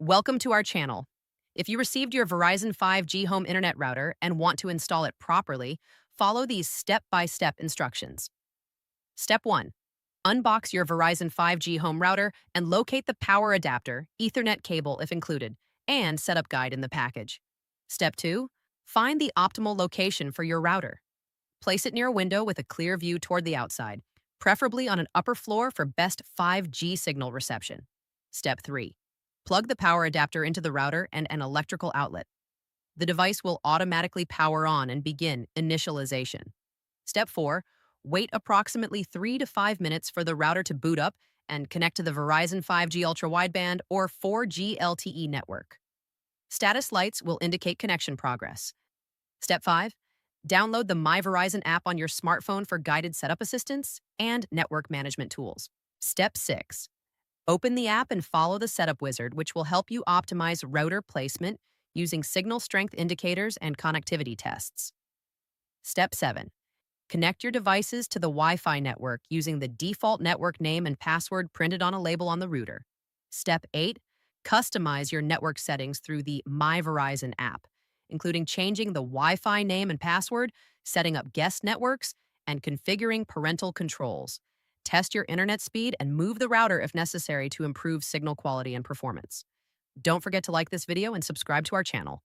Welcome to our channel. If you received your Verizon 5G home internet router and want to install it properly, follow these step-by-step instructions. Step 1. Unbox your Verizon 5G home router and locate the power adapter, Ethernet cable if included, and setup guide in the package. Step 2. Find the optimal location for your router. Place it near a window with a clear view toward the outside, preferably on an upper floor for best 5G signal reception. Step 3. Plug the power adapter into the router and an electrical outlet. The device will automatically power on and begin initialization. Step 4. Wait approximately 3 to 5 minutes for the router to boot up and connect to the Verizon 5G ultra wideband or 4G LTE network. Status lights will indicate connection progress. Step 5. Download the My Verizon app on your smartphone for guided setup assistance and network management tools. Step 6. Open the app and follow the setup wizard, which will help you optimize router placement using signal strength indicators and connectivity tests. Step 7. Connect your devices to the Wi-Fi network using the default network name and password printed on a label on the router. Step 8. Customize your network settings through the My Verizon app, including changing the Wi-Fi name and password, setting up guest networks, and configuring parental controls. Test your internet speed and move the router if necessary to improve signal quality and performance. Don't forget to like this video and subscribe to our channel.